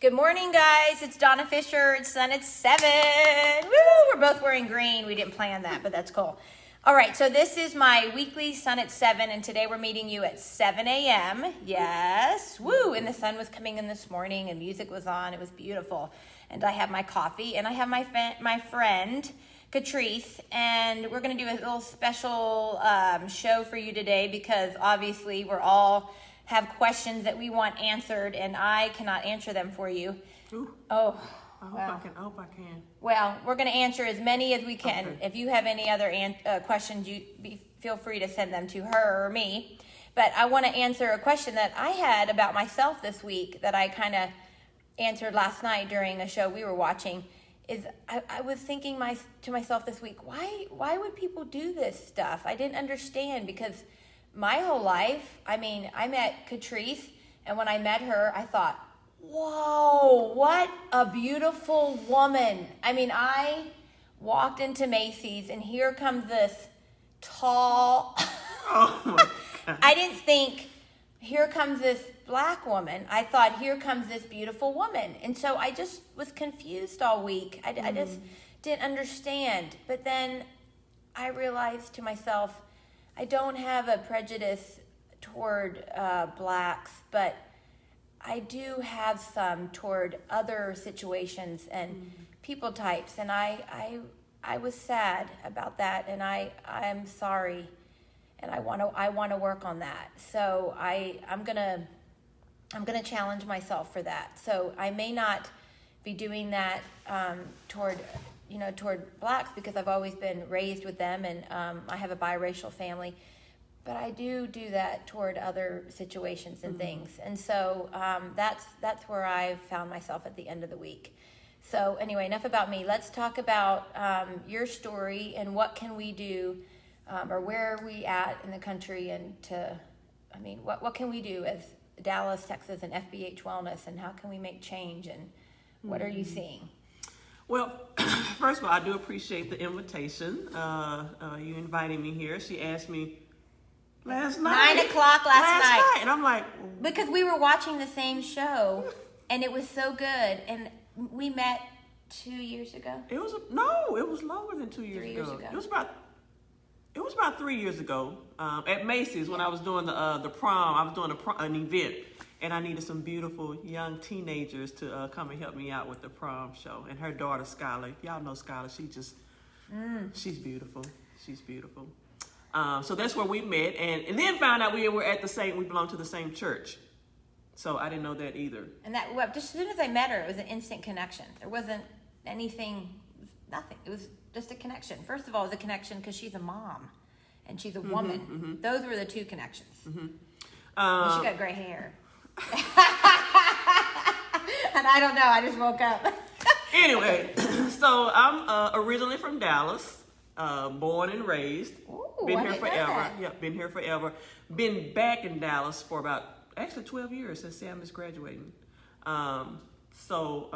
Good morning, guys. It's Donna Fisher. It's Sun at 7. Woo! We're both wearing green. We didn't plan that, but that's cool. All right, so this is my weekly Sun at 7, and today we're meeting you at 7 a.m. Yes. Woo! And the sun was coming in this morning, and music was on. It was beautiful. And I have my coffee, and I have my friend, Catrice, and we're going to do a little special show for you today because obviously we're all have questions that we want answered, and I cannot answer them for you. Ooh. Oh, I hope I can. Well, we're going to answer as many as we can. Okay. If you have any other questions, feel free to send them to her or me. But I want to answer a question that I had about myself this week that I kind of answered last night during a show we were watching. I was thinking to myself this week, why would people do this stuff? I didn't understand because my whole life, I met Catrice, and when I met her, I thought, whoa, what a beautiful woman. I walked into Macy's, and here comes this tall, Oh my God. I didn't think, here comes this black woman. I thought, here comes this beautiful woman. And so I just was confused all week. I just didn't understand. But then I realized to myself, I don't have a prejudice toward blacks, but I do have some toward other situations and people types. And I was sad about that, and I'm sorry. And I want to work on that. So I'm gonna challenge myself for that. So I may not be doing that toward blacks because I've always been raised with them, and I have a biracial family. But I do that toward other situations and things. And so that's where I've found myself at the end of the week. So anyway, enough about me. Let's talk about your story and what can we do. Or where are we at in the country, and what can we do as Dallas, Texas, and FBH Wellness, and how can we make change, and what are you seeing? Well, first of all, I do appreciate the invitation. You inviting me here. She asked me last night. 9 o'clock last night. And I'm like, Because we were watching the same show, and it was so good, and we met 2 years ago. it was longer than 2 years 3 years ago. ago. It was about 3 years ago at Macy's when I was doing the prom. I was doing an event, and I needed some beautiful young teenagers to come and help me out with the prom show. And her daughter, Skylar, y'all know Skylar, she's beautiful. She's beautiful. So that's where we met, and then found out we belonged to the same church. So I didn't know that either. And just as soon as I met her, it was an instant connection. There wasn't nothing. It was just a connection. First of all, it was a connection because she's a mom and she's a woman. Those were the two connections. And she got gray hair. And I don't know, I just woke up. Anyway, so I'm originally from Dallas, born and raised. Ooh, been I here didn't know forever. that. Yeah, been here forever. Been back in Dallas for about 12 years since Sam is graduating. So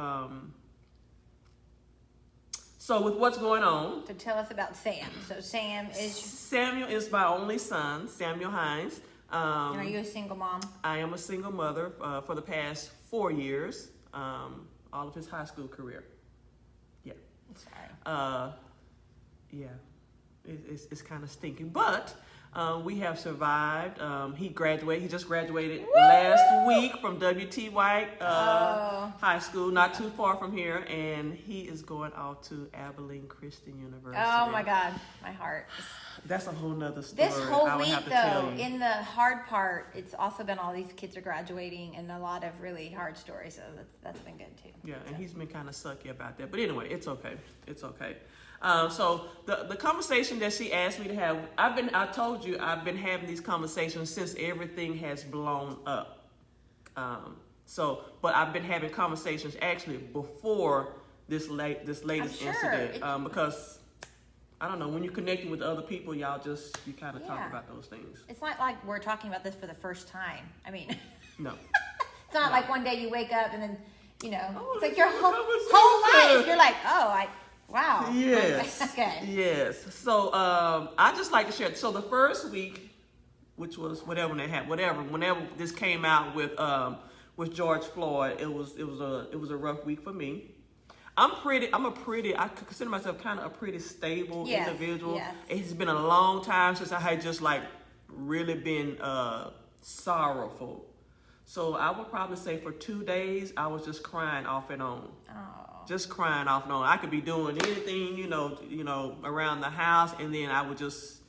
with what's going on. So tell us about Sam. So Samuel is my only son, Samuel Hines. And are you a single mom? I am a single mother for the past 4 years, all of his high school career. Yeah. Sorry. Yeah, it's kind of stinking, but we have survived. He just graduated last week from W.T. White High School, not too far from here, and he is going off to Abilene Christian University. Oh my God, my heart. That's a whole nother story. This whole I would week, have to though, tell you. in the hard part, it's also been all these kids are graduating and a lot of really hard stories. So that's been good too. Yeah, and he's been kind of sucky about that. But anyway, it's okay. It's okay. So the conversation that she asked me to have, I told you I've been having these conversations since everything has blown up. But I've been having conversations actually before this latest incident, because I don't know, when you're connecting with other people, you kind of talk about those things. It's not like we're talking about this for the first time. No. It's not like one day you wake up and then, it's like your this is a whole life. You're like, wow. Yes. Okay. Yes. So I just like to share. So the first week, which was whenever this came out with with George Floyd, it was a rough week for me. I consider myself kind of a pretty stable individual. Yes. It's been a long time since I had just like really been sorrowful. So I would probably say for 2 days, I was just crying off and on. Oh. Just crying off and on. I could be doing anything, around the house, and then I would just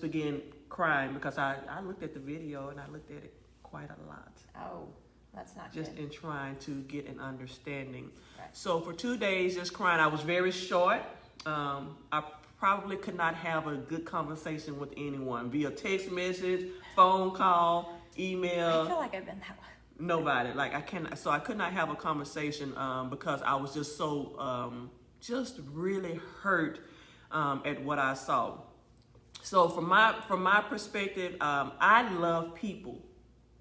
begin crying because I looked at the video and I looked at it quite a lot. Oh, that's not just good. in trying to get an understanding. Right. So for 2 days, just crying. I was very short. I probably could not have a good conversation with anyone via text message, phone call, email. I feel like I've been that way. Nobody. I could not have a conversation because I was just so just really hurt at what I saw. So from my perspective, I love people.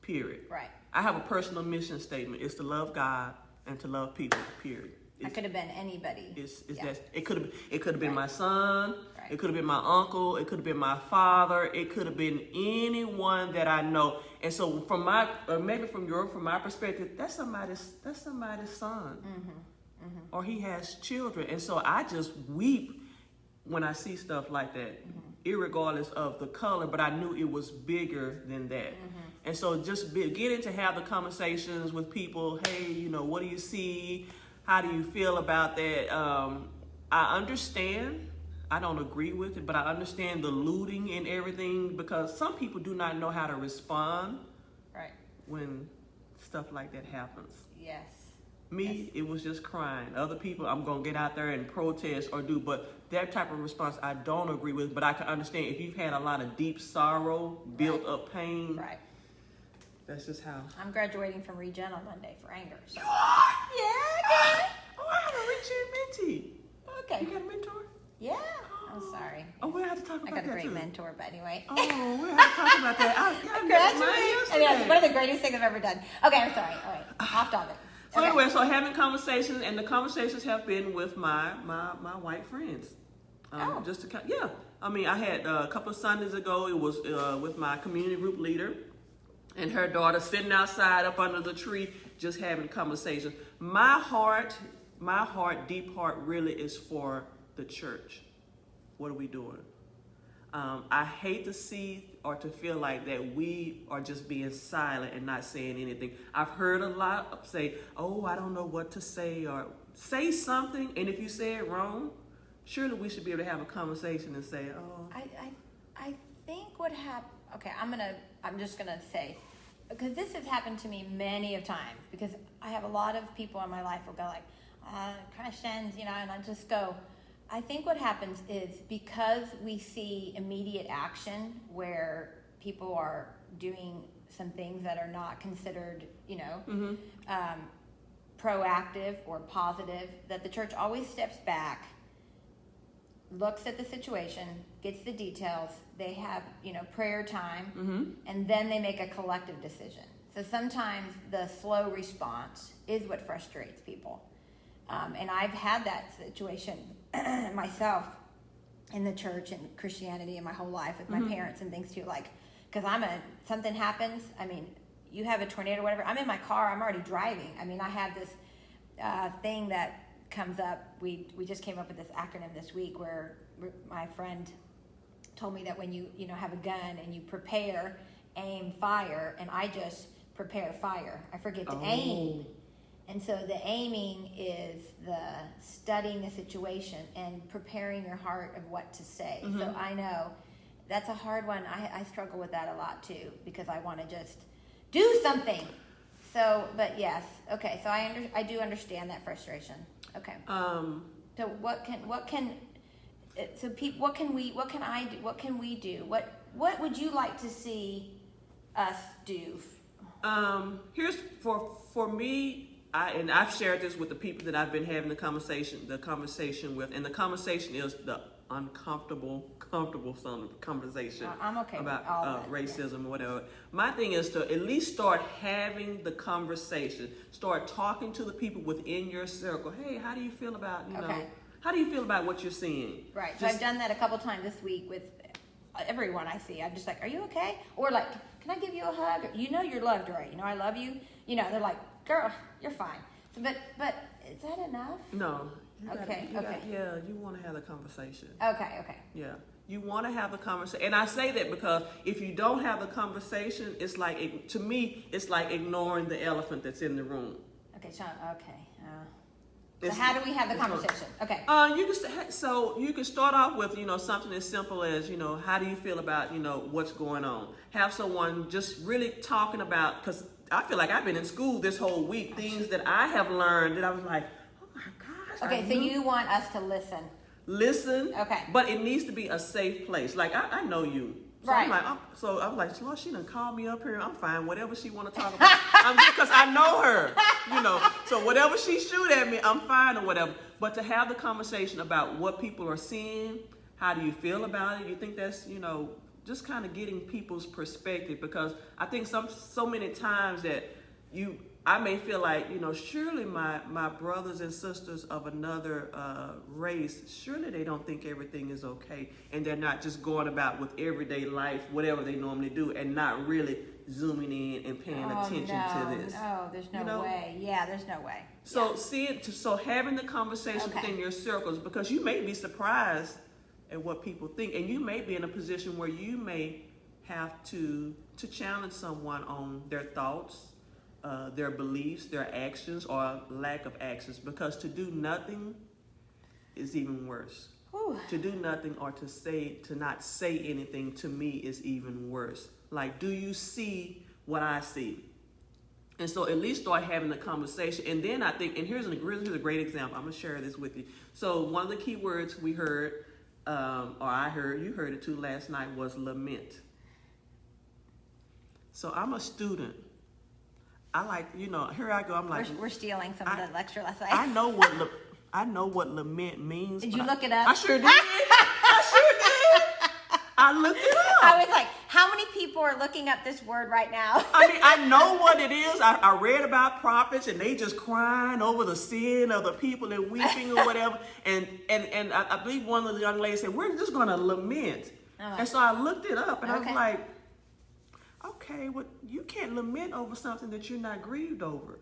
Period. Right. I have a personal mission statement. It's to love God and to love people. Period. I could have been anybody. It could have been my son. Right. It could have been my uncle. It could have been my father. It could have been anyone that I know. And so from my perspective, that's somebody's son, or he has children. And so I just weep when I see stuff like that, irregardless of the color. But I knew it was bigger than that. And so just getting to have the conversations with people. Hey, what do you see? How do you feel about that? I understand. I don't agree with it, but I understand the looting and everything because some people do not know how to respond when stuff like that happens. Yes. Me, it was just crying. Other people, I'm going to get out there and protest or do, but that type of response I don't agree with, but I can understand if you've had a lot of deep sorrow, built up pain. Right. That's just how. I'm graduating from Regen on Monday for anger. So. You are? Yeah. Oh, I have a Regen mentee. Okay. You got a mentor? Yeah. I'm sorry. Oh, we'll have to talk about that I got a great too. mentor, but anyway. Oh, we'll have to talk about that. I Graduating. It's one of the greatest things I've ever done. Okay, I'm sorry. All right. Off topic. So Okay. anyway, so having conversations, and the conversations have been with my white friends. Just to I mean, I had a couple of Sundays ago. It was with my community group leader and her daughter sitting outside up under the tree, just having conversations. My heart, deep heart, really is for the church. What are we doing? I hate to see or to feel like that we are just being silent and not saying anything. I've heard a lot say, oh, I don't know what to say, or say something, and if you say it wrong, surely we should be able to have a conversation and say, oh. I think what happened, okay, I'm just gonna say, because this has happened to me many of times, because I have a lot of people in my life who go like, Christians, and I just go, I think what happens is because we see immediate action where people are doing some things that are not considered, proactive or positive, that the church always steps back, looks at the situation, gets the details, they have, prayer time, and then they make a collective decision. So sometimes the slow response is what frustrates people. And I've had that situation myself in the church and Christianity in my whole life with my parents and things too, like, because something happens, you have a tornado or whatever, I'm in my car, I'm already driving. I have this thing that comes up, we just came up with this acronym this week where my friend told me that when you have a gun and you prepare, aim, fire, and I just prepare, fire. I forget to aim. And so the aiming is the studying the situation and preparing your heart of what to say. So I know that's a hard one. I struggle with that a lot too, because I want to just do something. So, but yes, okay. So I do understand that frustration. Okay. So what can I do? What can we do? What would you like to see us do? Here's for me. I've shared this with the people that I've been having the conversation with, and the conversation is the uncomfortable conversation. I'm okay about racism or whatever. My thing is to at least start having the conversation. Start talking to the people within your circle. Hey, how do you feel about how do you feel about what you're seeing? Right. So I've done that a couple times this week with everyone I see. I'm just like, are you okay? Or like, can I give you a hug? You're loved, right? I love you. they're like, girl, you're fine. But is that enough? No. Okay. Yeah, you want to have the conversation. Okay. Yeah. You want to have the conversation. And I say that because if you don't have the conversation, it's like, to me, it's like ignoring the elephant that's in the room. Okay, Sean, okay. So how do we have the conversation? Okay. You can start off with, something as simple as, how do you feel about, what's going on? Have someone just really talking about, because I feel like I've been in school this whole week, things that I have learned that I was like, oh my gosh. Okay, so you want us to listen. Listen. Okay. But it needs to be a safe place. Like, I know you. So right. I was like, Lord, she done called me up here. I'm fine. Whatever she want to talk about, I'm good because I know her. So whatever she shoot at me, I'm fine or whatever. But to have the conversation about what people are seeing, how do you feel about it? You think that's, just kind of getting people's perspective, because I think so many times that I may feel like, surely my brothers and sisters of another race, surely they don't think everything is okay, and they're not just going about with everyday life, whatever they normally do, and not really zooming in and paying attention to this. No, there's no way. Yeah, there's no way. So so having the conversation within your circles, because you may be surprised at what people think, and you may be in a position where you may have to challenge someone on their thoughts, their beliefs, their actions, or lack of actions, because to do nothing is even worse. Whew. To do nothing or to not say anything, to me, is even worse. Like, do you see what I see? And so at least start having the conversation. And then I think, and here's a great example. I'm going to share this with you. So one of the key words we heard, or I heard, you heard it too last night, was lament. So I'm a student. I like, here I go. I'm like, we're stealing some of the lecture last night. I know what lament means. Did you look it up? I sure did. I looked it up. I was like, how many people are looking up this word right now? I mean, I know what it is. I read about prophets, and they just crying over the sin of the people and weeping or whatever. And I believe one of the young ladies said, we're just going to lament. Oh. And so I looked it up, and I was like, okay, well, you can't lament over something that you're not grieved over.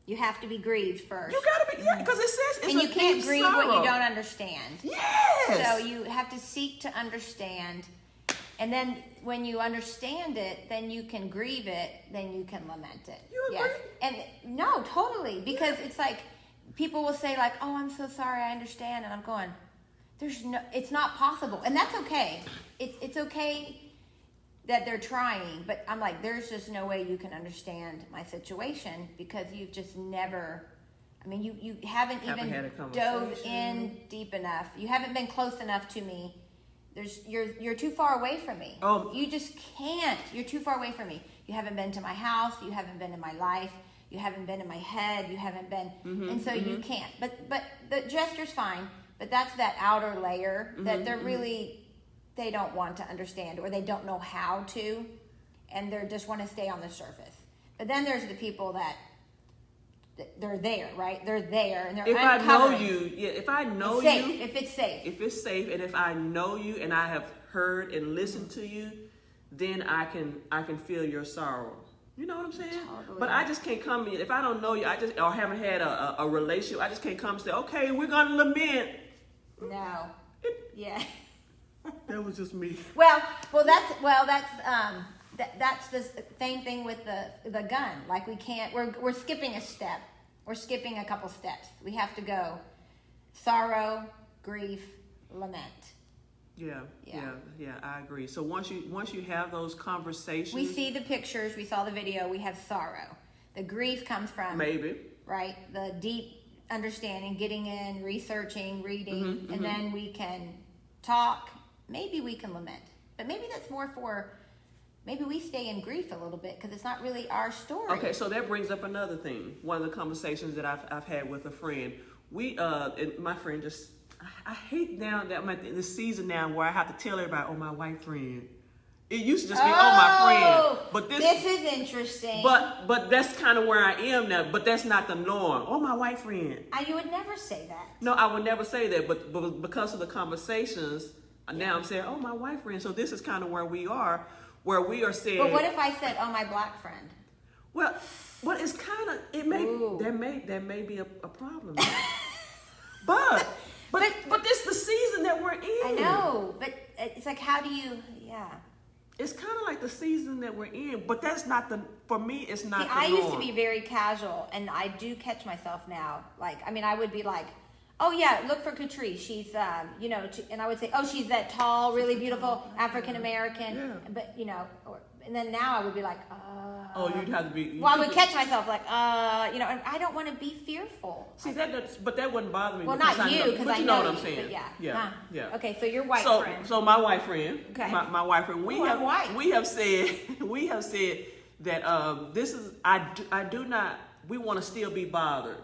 You have to be grieved first. You gotta be, because it says it's and you can't grieve sorrow. what you don't understand. Yes. So you have to seek to understand, and then when you understand it, then you can grieve it, then you can lament it. You agree? And no, totally, because it's like people will say like, "Oh, I'm so sorry, I understand," and I'm going, it's not possible, and that's okay. It's okay that they're trying, but I'm like, there's just no way you can understand my situation, because you've just never, you haven't even dove in deep enough. You haven't been close enough to me. You're too far away from me. Oh. You just can't. You're too far away from me. You haven't been to my house. You haven't been in my life. You haven't been in my head. You haven't been, and so you can't. But the gesture's fine, but that's that outer layer that they're really, they don't want to understand, or they don't know how to, and they just want to stay on the surface. But then there's the people that they're there, right? They're there, and they're uncovering. If I know you, if it's safe, and if I know you, and I have heard and listened to you, then I can feel your sorrow. You know what I'm saying? Totally. But I just can't come in if I don't know you. Or haven't had a relationship. I just can't come and say, okay, we're gonna lament. No. Yeah. That was just me. Well, that's the same thing with the gun. Like, we can't. We're skipping a step. We're skipping a couple steps. We have to go sorrow, grief, lament. Yeah. I agree. So once you have those conversations, we see the pictures. We saw the video. We have sorrow. The grief comes from right, the deep understanding, getting in, researching, reading, and then we can talk. Maybe we can lament, but maybe that's more for, maybe we stay in grief a little bit because it's not really our story. Okay, so that brings up another thing. One of the conversations that I've had with a friend, and my friend just, I hate now that I'm in the season now where I have to tell everybody, oh, my white friend. It used to just be, oh, my friend. But this is interesting. But that's kind of where I am now. But that's not the norm. Oh, my white friend. You would never say that. No, I would never say that. But because of the conversations, now I'm saying, oh, my white friend. So this is kind of where we are saying. But what if I said, oh, my black friend? Well, but it's kind of there may be a problem. But this the season that we're in. I know, but it's like, how do you? Yeah. It's kind of like the season that we're in, but that's not for me, it's not the I norm. used to be very casual, and I do catch myself now. Like, I mean, I would be like, oh yeah, look for Catrice. She's, and I would say, oh, she's that tall, really beautiful African-American. Yeah. But, and then now I would be like, oh, you'd have to be. Well, I would catch myself like, and I don't want to be fearful. See, but that wouldn't bother me. Well, not you, because I you know what I'm you, saying. but yeah. Yeah, Huh. yeah. Okay, so your white friend. So my white friend, okay. my white friend, we have said that this is we want to still be bothered.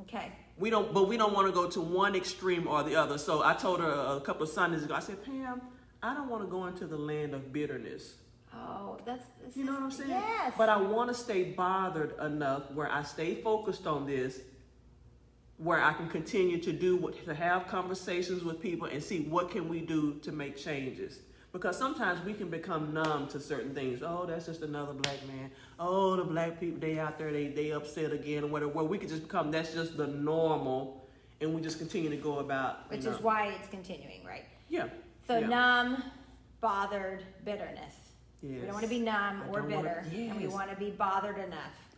Okay. We don't want to go to one extreme or the other. So I told her a couple of Sundays ago, I said, Pam, I don't want to go into the land of bitterness. Oh, you know what I'm saying? Yes. But I want to stay bothered enough where I stay focused on this, where I can continue to have conversations with people and see what can we do to make changes. Because sometimes we can become numb to certain things. Oh, that's just another black man. Oh, the black people, they out there, they upset again or whatever. Well, we could just become, that's just the normal, and we just continue to go about. Which is why it's continuing, right? Yeah. So yeah. numb, bothered, bitterness. Yes. We don't want to be numb or bitter, and we want to be bothered enough.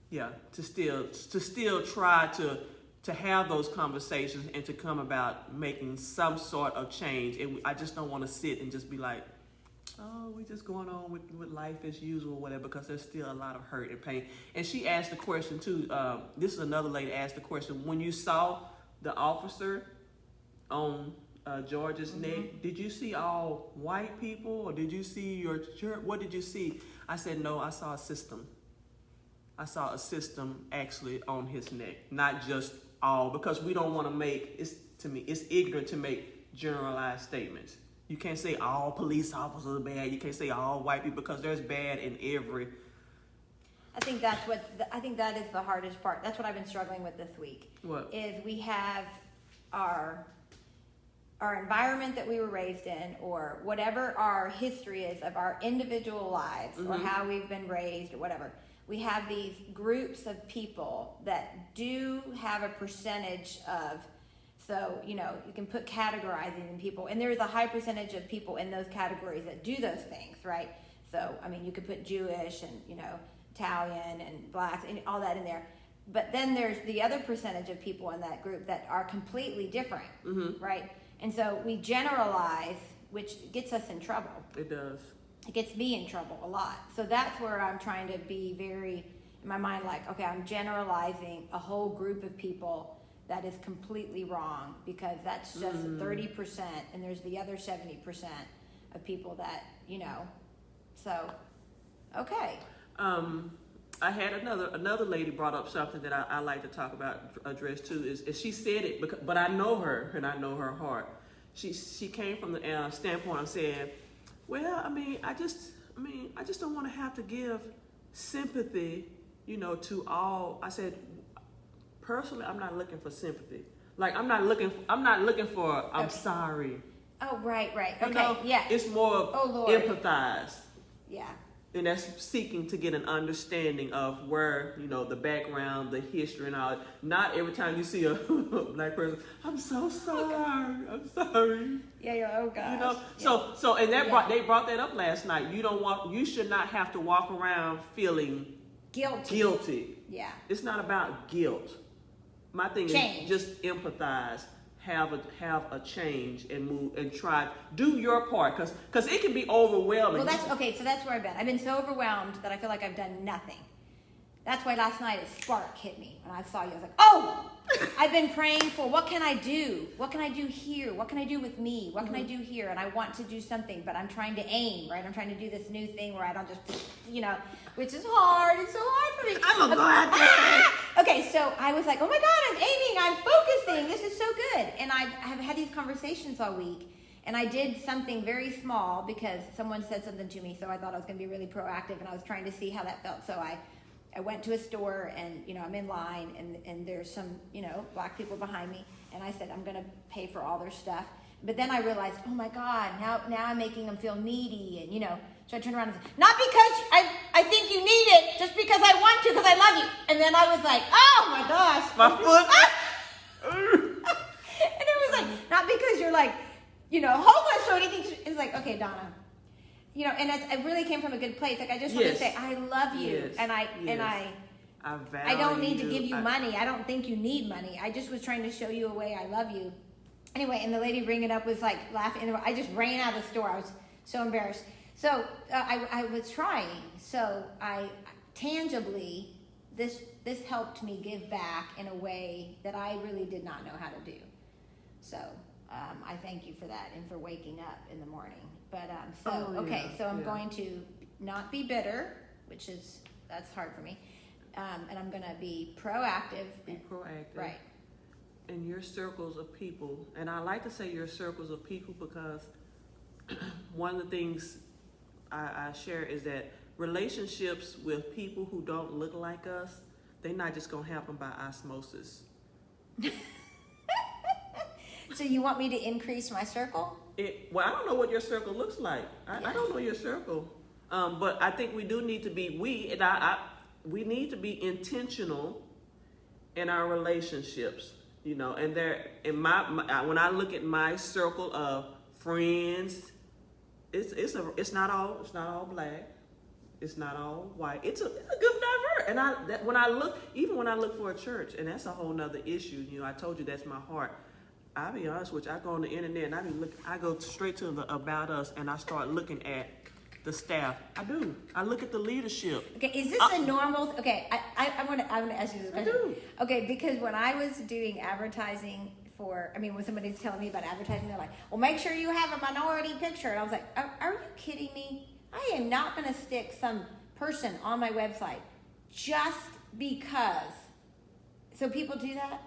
Yeah, to still try to have those conversations and to come about making some sort of change. And I just don't want to sit and just be like, oh, we just going on with life as usual, whatever, because there's still a lot of hurt and pain. And she asked the question too, this is another lady asked the question, when you saw the officer on George's neck, did you see all white people or did you see your church? What did you see? I said, no, I saw a system. I saw a system actually on his neck, not just all, because we don't want to it's ignorant to make generalized statements. You can't say all police officers are bad. You can't say all white people, because there's bad in every. I think that is the hardest part. That's what I've been struggling with this week. What? Is we have our environment that we were raised in, or whatever our history is of our individual lives, or how we've been raised, or whatever. We have these groups of people that do have a percentage of, so, you can put categorizing in people, and there's a high percentage of people in those categories that do those things, right? So, I mean, you could put Jewish and, Italian and blacks and all that in there. But then there's the other percentage of people in that group that are completely different, right? And so we generalize, which gets us in trouble. It does. It gets me in trouble a lot. So that's where I'm trying to be very, in my mind, like, okay, I'm generalizing a whole group of people that is completely wrong, because that's just 30%, and there's the other 70% of people that, so, okay. I had another lady brought up something that I like to talk about, address too, is she said it, but I know her, and I know her heart. She came from the standpoint of saying, well, I just don't want to have to give sympathy, to all. I said, personally, I'm not looking for sympathy. Like, I'm not looking for I'm sorry. Oh, right. Okay, yeah. It's more of empathize. Yeah. And that's seeking to get an understanding of where, the background, the history and all. Not every time you see a black person, I'm so sorry. I'm sorry. Yeah, you're, oh gosh. Yeah. So and they brought that up last night. You should not have to walk around feeling guilty. Yeah. It's not about guilt. My thing is just empathize. Have a change and move and try do your part, because it can be overwhelming. Well, so that's where I've been. I've been so overwhelmed that I feel like I've done nothing. That's why last night a spark hit me when I saw you. I was like, oh, I've been praying for, what can I do? What can I do here? What can I do with me? What can I do here? And I want to do something, but I'm trying to aim, right? I'm trying to do this new thing where I don't just, which is hard. It's so hard for me. I'm going to go out there. Okay, so I was like, oh my God, I'm aiming. I'm focusing. This is so good. And I've had these conversations all week. And I did something very small because someone said something to me. So I thought I was going to be really proactive. And I was trying to see how that felt. So I went to a store and, I'm in line and there's some, black people behind me. And I said, I'm going to pay for all their stuff. but then I realized, oh my God, now I'm making them feel needy, and so I turned around and said, not because I think you need it, just because I want to, because I love you. And then I was like, oh my gosh. My foot. And it was like, not because you're like, homeless or anything. It's like, okay, Donna, and it really came from a good place. Like, I just want to say, I love you. Yes. And I value I don't need to give you money. I don't think you need money. I just was trying to show you a way I love you. Anyway, and the lady ringing up was like laughing. I just ran out of the store. I was so embarrassed. So I was trying. So I tangibly, this helped me give back in a way that I really did not know how to do. So I thank you for that and for waking up in the morning. But so I'm going to not be bitter, that's hard for me. And I'm going to be proactive. Be proactive. Right. In your circles of people, and I like to say your circles of people because one of the things I share is that relationships with people who don't look like us, they're not just going to happen by osmosis. So you want me to increase my circle? Well, I don't know what your circle looks like. I don't know your circle. But I think we do need to be, we need to be intentional in our relationships, and when I look at my circle of friends, it's not all black, it's not all white, it's a good diverse. And when I look for a church, and that's a whole nother issue. I told you that's my heart. I'll be honest with you, I go on the internet and I go straight to the About Us, and I start looking at the staff. I look at the leadership. Okay, is this a normal? Okay, I want to ask you this question. I do. Okay, because when I was doing advertising when somebody's telling me about advertising, they're like, well, make sure you have a minority picture. And I was like, are you kidding me? I am not going to stick some person on my website just because. So people do that?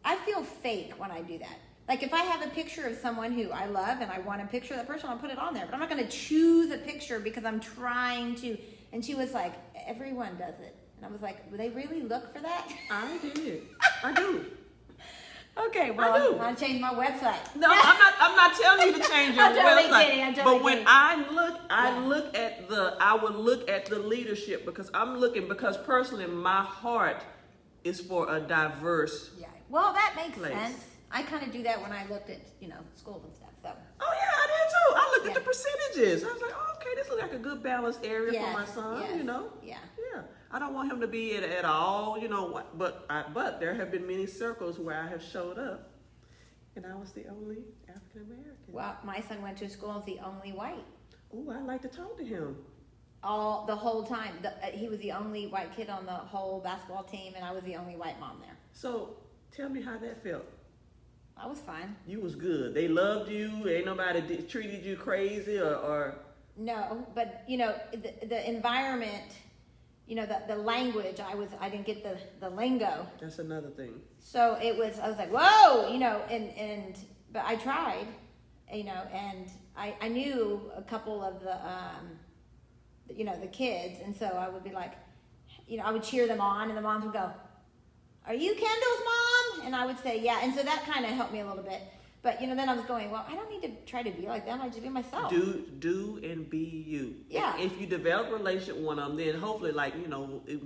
I feel fake when I do that. Like, if I have a picture of someone who I love and I want a picture of that person, I'll put it on there. But I'm not going to choose a picture because I'm trying to. And she was like, everyone does it. And I was like, would they really look for that? I did. I do. Okay, well, I want to change my website. No, I'm not telling you to change your website. But when I would look at the leadership because personally my heart is for a diverse. Yeah. Well, that makes place. Sense. I kind of do that when I looked at, schools and stuff. So. Oh yeah, I did too. I looked at the percentages. I was like, okay, this looks like a good balanced area for my son. Yeah. Yeah. I don't want him to be at all, But there have been many circles where I have showed up, and I was the only African American. Well, my son went to a school as the only white. Oh, I'd like to talk to him. The whole time. He was the only white kid on the whole basketball team, and I was the only white mom there. So tell me how that felt. I was fine. You was good. They loved you. Ain't nobody treated you crazy or. No, but the environment, the language. I didn't get the lingo. That's another thing. So I was like, whoa, but I tried, and I knew a couple of the kids, and so I would be like, I would cheer them on, and the moms would go, are you Kendall's mom? And I would say, yeah. And so that kind of helped me a little bit. But, then I was going, well, I don't need to try to be like them. I just be myself. Do and be you. Yeah. If you develop a relationship with one of them, then hopefully,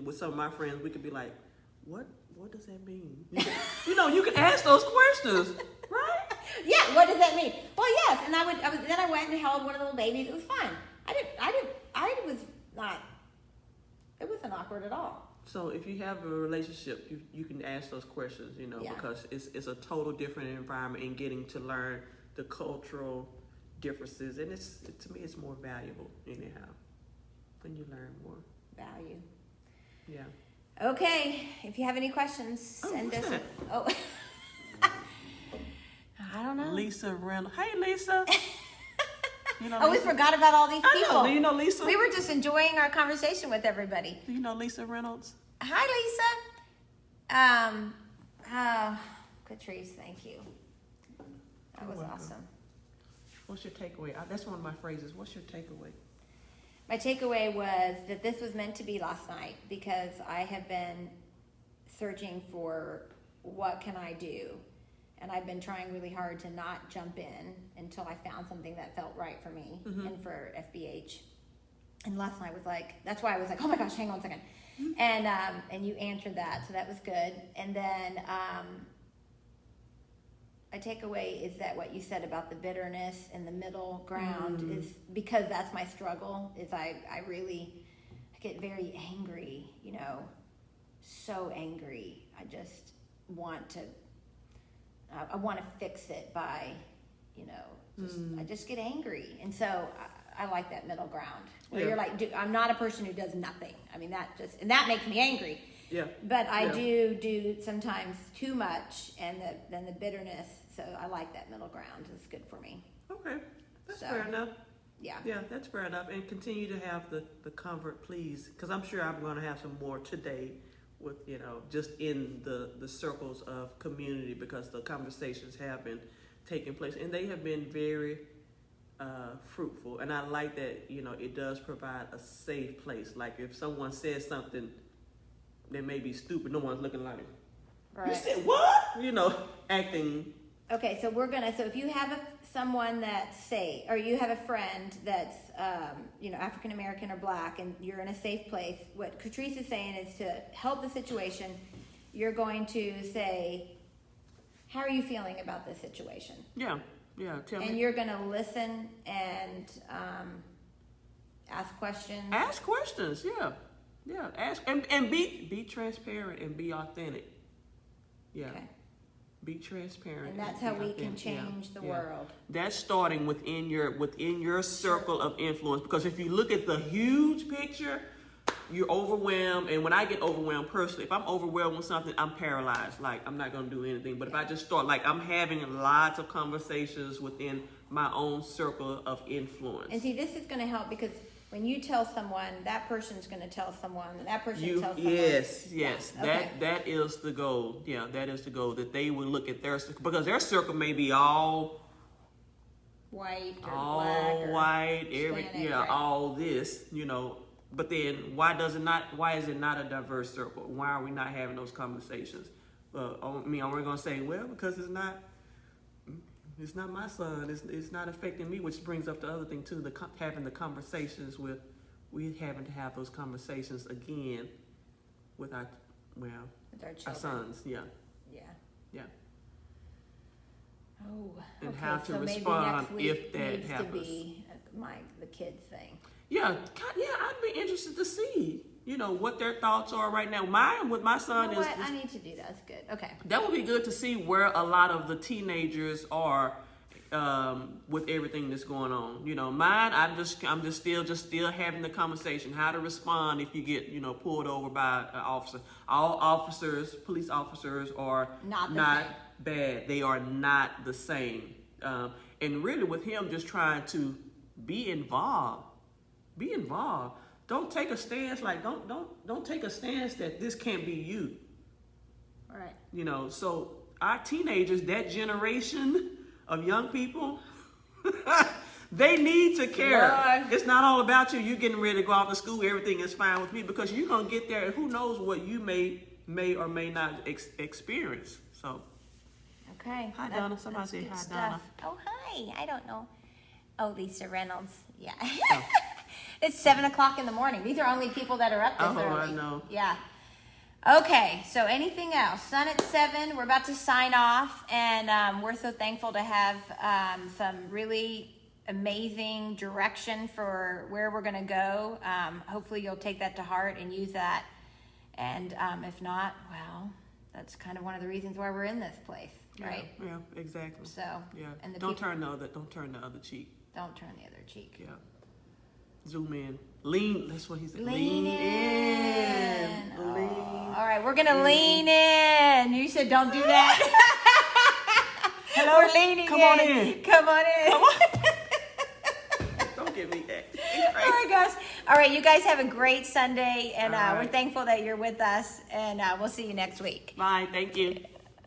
with some of my friends, we could be like, what does that mean? You can ask those questions, right? Yeah, what does that mean? Well, yes. And then I went and held one of the little babies. It was fine. It wasn't awkward at all. So if you have a relationship, you can ask those questions, because it's a total different environment and getting to learn the cultural differences. And to me, it's more valuable anyhow when you learn more. Value. Yeah. Okay. If you have any questions, send us. Oh. I don't know. Lisa Reynolds. Hey, Lisa. We forgot about all these people. I know. Do you know Lisa? We were just enjoying our conversation with everybody. Do you know Lisa Reynolds? Hi, Lisa. Catrice, thank you. That was awesome. What's your takeaway? That's one of my phrases. What's your takeaway? My takeaway was that this was meant to be last night because I have been searching for what can I do. And I've been trying really hard to not jump in until I found something that felt right for me and for FBH. And last night was like, that's why I was like, oh my gosh, hang on a second. And you answered that, so that was good. And then my takeaway is that what you said about the bitterness and the middle ground is because that's my struggle. Is I get very angry, you know, so angry. I just want to. I want to fix it by, you know, I just get angry, and so I like that middle ground where you're like, I'm not a person who does nothing. I mean, that makes me angry. Yeah. But I do sometimes too much, and then the bitterness. So I like that middle ground. It's good for me. Okay, that's fair enough. Yeah. Yeah, that's fair enough. And continue to have the comfort, please, because I'm sure I'm going to have some more today with, you know, just in the circles of community, because the conversations have been taking place and they have been very fruitful. And I like that, you know, it does provide a safe place. Like if someone says something that may be stupid, no one's looking like, you said what? You know, acting. Okay, so so if you have someone that's safe, or you have a friend that's, you know, African American or Black, and you're in a safe place, what Catrice is saying is to help the situation, you're going to say, how are you feeling about this situation? Yeah, tell me. And you're going to listen and ask questions. Ask questions, yeah. Ask and be transparent and be authentic. Yeah. Okay. Be transparent. And that's how we can change the world. That's starting within your circle of influence. Because if you look at the huge picture, you're overwhelmed. And when I get overwhelmed personally, if I'm overwhelmed with something, I'm paralyzed. Like, I'm not going to do anything. But if I just start, like, I'm having lots of conversations within my own circle of influence. And see, this is going to help, because when you tell someone, that person's going to tell someone, and that person tells someone. Yes. Okay. That is the goal. Yeah, that is the goal, that they will look at their, because their circle may be all white or all black black, all this, you know. But then why is it not a diverse circle? Why are we not having those conversations? Are we going to say, well, because it's not my son. It's not affecting me, which brings up the other thing too, having the conversations we having to have those conversations again with our sons. Yeah. Oh. And how to respond if that happens. To be the kids thing. Yeah, I'd be interested to see, you know, what their thoughts are right now. Mine with my son is. I need to do that. That's good. Okay. That would be good to see where a lot of the teenagers are with everything that's going on. You know, mine, I'm just still having the conversation, how to respond if you get, you know, pulled over by an officer. All police officers are not bad. They are not the same. And really with him just trying to be involved. Be involved. Don't take a stance don't take a stance that this can't be you. All right. You know, so our teenagers, that generation of young people, they need to care. Lord. It's not all about you. You're getting ready to go off to school. Everything is fine with me, because you're going to get there and who knows what you may or may not experience. So. Okay. Hi, Donna. Somebody say hi, Donna. Oh, hi. I don't know. Oh, Lisa Reynolds. Yeah. Oh. It's 7:00 in the morning. These are only people that are up this early. Oh, I know. Yeah. Okay, so anything else? Sun at 7. We're about to sign off, and we're so thankful to have some really amazing direction for where we're going to go. Hopefully you'll take that to heart and use that. And if not, well, that's kind of one of the reasons why we're in this place, right? Yeah, exactly. So, and don't turn the other cheek. Don't turn the other cheek. Yeah. Zoom in. Lean. That's what he said. Lean in. Lean. All right, we're gonna lean in. You said don't do that. Hello. We're leaning in. Come on in. Come on in. Come on. Don't get me that. All right, guys. All right, you guys have a great Sunday, and we're thankful that you're with us, and we'll see you next week. Bye. Thank you.